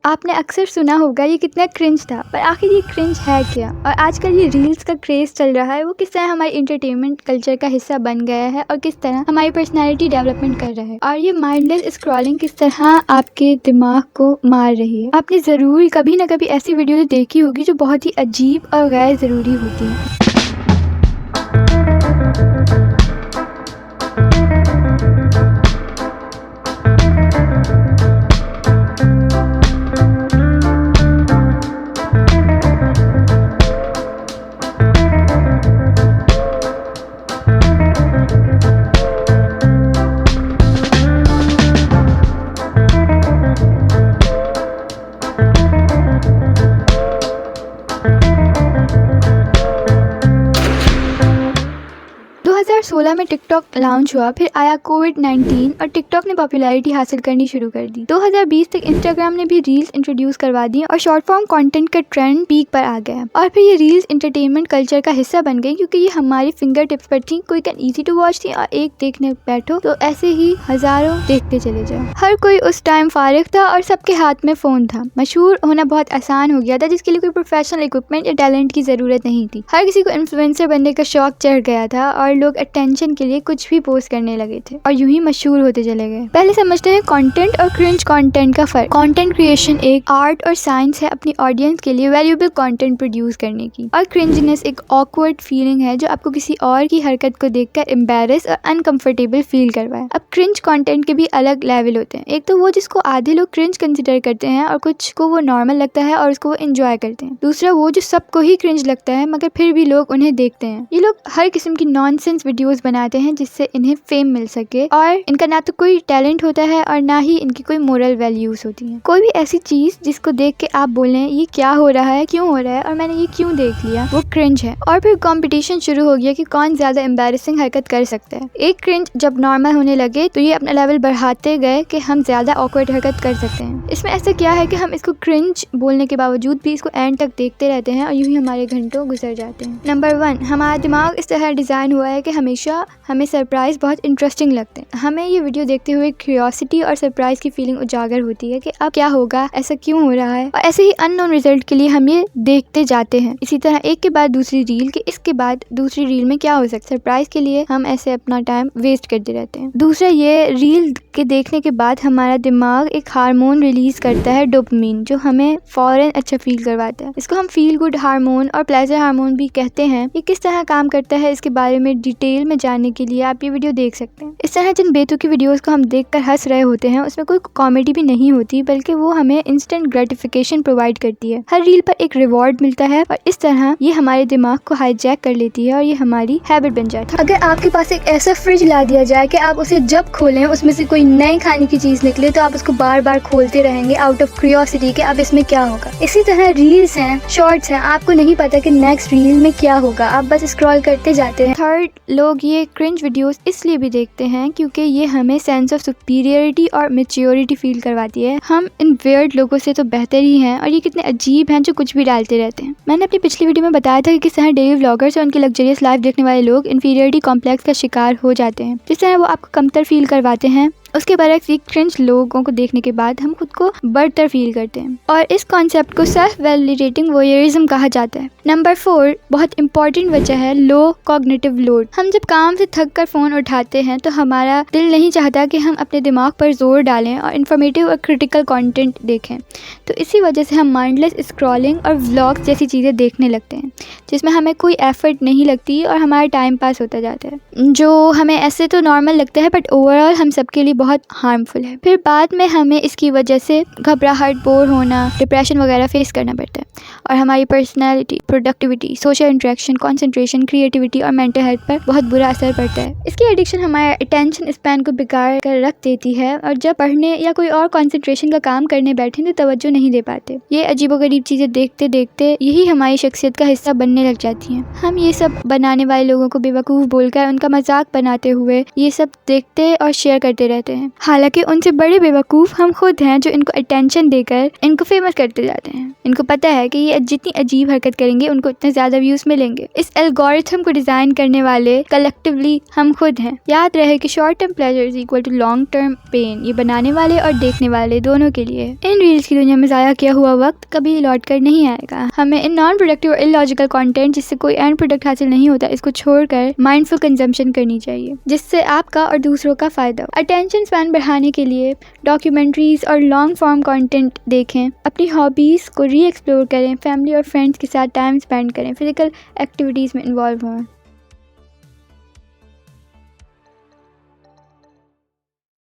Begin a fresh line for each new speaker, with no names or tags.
आपने अक्सर सुना होगा ये कितना क्रिंज था, पर आखिर ये क्रिंज है क्या? और आजकल ये रील्स का क्रेज चल रहा है, वो किस तरह हमारे इंटरटेनमेंट कल्चर का हिस्सा बन गया है और किस तरह हमारी पर्सनालिटी डेवलपमेंट कर रहा है। और ये माइंडलेस स्क्रॉलिंग किस तरह आपके दिमाग को मार रही है। आपने ज़रूर कभी ना कभी ऐसी वीडियो देखी होगी जो बहुत ही अजीब और गैर ज़रूरी होती है। 2016 में टिकटॉक लॉन्च हुआ, फिर आया कोविड-19 और टिकटॉक ने पॉपुलैरिटी हासिल करनी शुरू कर दी। 2020 तक इंस्टाग्राम ने भी रील्स इंट्रोड्यूस करवा दी और शॉर्ट फॉर्म कंटेंट का ट्रेंड पीक पर आ गया। और फिर ये रील्स एंटरटेनमेंट कल्चर का हिस्सा बन गई क्योंकि ये हमारी फिंगर टिप्स पर थी, quick and easy to watch थी और एक देखने बैठो तो ऐसे ही हजारों देखते चले जाओ। हर कोई उस टाइम फारिग था और सबके हाथ में फोन था। मशहूर होना बहुत आसान हो गया था, जिसके लिए कोई प्रोफेशनल इक्विपमेंट या टैलेंट की जरूरत नहीं थी। हर किसी को इन्फ्लुएंसर बनने का शौक चढ़ गया था और लोग अटेंशन के लिए कुछ भी पोस्ट करने लगे थे और यूं ही मशहूर होते चले गए। पहले समझते हैं कंटेंट और क्रिंज कंटेंट का फर्क। कंटेंट क्रिएशन एक आर्ट और साइंस है अपनी ऑडियंस के लिए वैल्यूएबल कंटेंट प्रोड्यूस करने की, और क्रिंजनेस एक ऑकवर्ड फीलिंग है जो आपको किसी और की हरकत को देखकर एम्बैरेस और अनकंफर्टेबल फील करवाए। अब क्रिंज कंटेंट के भी अलग लेवल होते हैं। एक तो वो जिसको आधे लोग क्रिंज कंसिडर करते हैं और कुछ को वो नॉर्मल लगता है और उसको वो एंजॉय करते हैं। दूसरा वो जो सबको ही क्रिंज लगता है मगर फिर भी लोग उन्हें देखते हैं। ये लोग हर किस्म की नॉनसेंस वीडियोस बनाते हैं जिससे इन्हें फेम मिल सके, और इनका ना तो कोई टैलेंट होता है और ना ही इनकी कोई मोरल वैल्यूज होती हैं। कोई भी ऐसी चीज जिसको देख के आप बोलें ये क्या हो रहा है, क्यों हो रहा है और मैंने ये क्यों देख लिया, वो क्रिंज है। और फिर कंपटीशन शुरू हो गया कि कौन ज्यादा एम्बैरेसिंग हरकत कर सकता है। एक क्रिंज जब नॉर्मल होने लगे तो ये अपना लेवल बढ़ाते गए कि हम ज्यादा ऑकवर्ड हरकत कर सकते हैं। इसमें ऐसा क्या है कि हम इसको क्रिंज बोलने के बावजूद भी इसको एंड तक देखते रहते हैं और यूं ही हमारे घंटों गुजर जाते हैं। नंबर 1, हमारा दिमाग इस तरह डिजाइन हुआ है कि हमेशा हमें सरप्राइज बहुत इंटरेस्टिंग लगते हैं। हमें ये वीडियो देखते हुए क्यूरियोसिटी और सरप्राइज की फीलिंग उजागर होती है कि अब क्या होगा, ऐसा क्यों हो रहा है, और ऐसे ही अननोन रिजल्ट के लिए हम ये देखते जाते हैं। इसी तरह एक के बाद दूसरी रील के इसके बाद दूसरी रील में क्या हो सकता है, सरप्राइज के लिए हम ऐसे अपना टाइम वेस्ट करते रहते हैं। दूसरा, ये रील के देखने के बाद हमारा दिमाग एक हार्मोन रिलीज करता है, डोपामिन, जो हमें फौरन अच्छा फील करवाता है। इसको हम फील गुड हार्मोन और प्लेजर हार्मोन भी कहते हैं। ये किस तरह काम करता है इसके बारे में डिटेल में जानने के लिए आप ये वीडियो देख सकते हैं। इस तरह जिन बेतुकी वीडियोस को हम देखकर हंस रहे होते हैं उसमें कोई कॉमेडी भी नहीं होती, बल्कि वो हमें इंस्टेंट ग्रेटिफिकेशन प्रोवाइड करती है। हर रील पर एक रिवॉर्ड मिलता है और इस तरह ये हमारे दिमाग को हाईजैक कर लेती है और ये हमारी हैबिट बन जाती है। अगर आपके पास एक ऐसा फ्रिज ला दिया जाए कि आप उसे जब खोलें उसमें से कोई नई खाने की चीज निकले तो आप उसको बार बार खोलते रहेंगे आउट ऑफ क्यूरियोसिटी कि अब इसमें क्या होगा। इसी तरह रील्स हैं, शॉर्ट्स हैं, आपको नहीं पता कि नेक्स्ट रील में क्या होगा, आप बस स्क्रॉल करते जाते हैं। थर्ड, लोग ये क्रिंज वीडियोस इसलिए भी देखते हैं क्योंकि ये हमें सेंस ऑफ सुपीरियरिटी और मैच्योरिटी फील करवाती है। हम इन वियर्ड लोगों से तो बेहतर ही हैं और ये कितने अजीब हैं जो कुछ भी डालते रहते हैं। मैंने अपनी पिछली वीडियो में बताया था कि किस तरह डेली व्लॉगर्स और उनकी लग्जरियस लाइफ देखने वाले लोग इंफीरियरिटी कॉम्प्लेक्स का शिकार हो जाते हैं। जिस तरह वो आपको कमतर फील करवाते हैं, उसके बरक्स क्रिंज लोगों को देखने के बाद हम खुद को बढ़तर फील करते हैं, और इस कॉन्सेप्ट को सेल्फ वैलिडेटिंग वोयरिज्म कहा जाता है। नंबर 4, बहुत इंपॉर्टेंट वजह है लो कॉग्निटिव लोड। हम जब काम से थक कर फोन उठाते हैं तो हमारा दिल नहीं चाहता कि हम अपने दिमाग पर जोर डालें और इन्फॉर्मेटिव और क्रिटिकल कंटेंट देखें, तो इसी वजह से हम माइंडलेस स्क्रॉलिंग और व्लॉग्स जैसी चीज़ें देखने लगते हैं जिसमें हमें कोई एफर्ट नहीं लगती और हमारा टाइम पास होता जाता है, जो हमें ऐसे तो नॉर्मल लगता है बट ओवरऑल हम सबके लिए बहुत हार्मफुल है। फिर बाद में हमें इसकी वजह से घबराहट, बोर होना, डिप्रेशन वगैरह फेस करना पड़ता है और हमारी personality, productivity, social interaction, concentration, creativity और मेंटल हेल्थ पर बहुत बुरा असर पड़ता है। इसकी एडिक्शन हमारे अटेंशन स्पैन को बिगाड़ कर रख देती है और जब पढ़ने या कोई और कॉन्सेंट्रेशन का काम करने बैठे तो तवज्जो नहीं दे पाते। ये अजीबोगरीब चीज़ें देखते देखते यही हमारी शख्सियत का हिस्सा बनने लग जाती हैं। हम ये सब बनाने वाले लोगों को बेवकूफ़ बोलकर उनका मजाक बनाते हुए ये सब देखते और शेयर करते रहते हैं, हालांकि उनसे बड़े बेवकूफ़ हम खुद हैं जो इनको अटेंशन देकर इनको फेमस करते जाते हैं। इनको पता है कि ये जितनी अजीब हरकत करेंगे उनको उतने ज्यादा व्यूज मिलेंगे। इस एल्गोरिथम को डिजाइन करने वाले कलेक्टिवली हम खुद हैं। याद रहे कि short term pleasure is equal to long term pain. ये बनाने वाले और देखने वाले दोनों के लिए है। इन रील्स की दुनिया में जाया किया हुआ वक्त कभी लौट कर नहीं आएगा। हमें इन नॉन प्रोडक्टिव और इलॉजिकल कंटेंट जिससे कोई एंड प्रोडक्ट हासिल नहीं होता, इसको छोड़कर माइंडफुल कंजम्पशन करनी चाहिए जिससे आपका और दूसरों का फायदा हो। अटेंशन स्पैन बढ़ाने के लिए डॉक्यूमेंट्रीज और लॉन्ग फॉर्म कंटेंट देखें, अपनी हॉबीज को री एक्सप्लोर करें, फैमिली और फ्रेंड्स के साथ टाइम स्पेंड करें, फिजिकल एक्टिविटीज में इन्वॉल्व हों।